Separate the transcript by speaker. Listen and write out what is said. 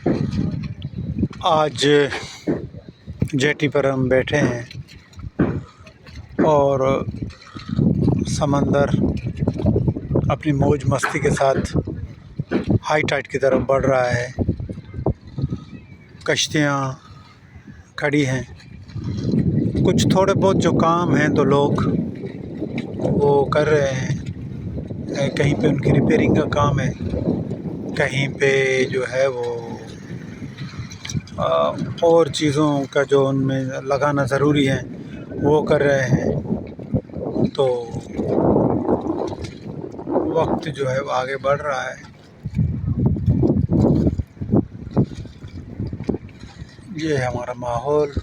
Speaker 1: आज जेटी पर हम बैठे हैं और समंदर अपनी मौज मस्ती के साथ हाई टाइड की तरफ बढ़ रहा है। कश्तियाँ खड़ी हैं, कुछ थोड़े बहुत जो काम हैं तो लोग वो कर रहे हैं। कहीं पे उनकी रिपेयरिंग का काम है, कहीं पे जो है वो और चीज़ों का जो उनमें लगाना ज़रूरी है वो कर रहे हैं। तो वक्त जो है वो आगे बढ़ रहा है। ये है हमारा माहौल।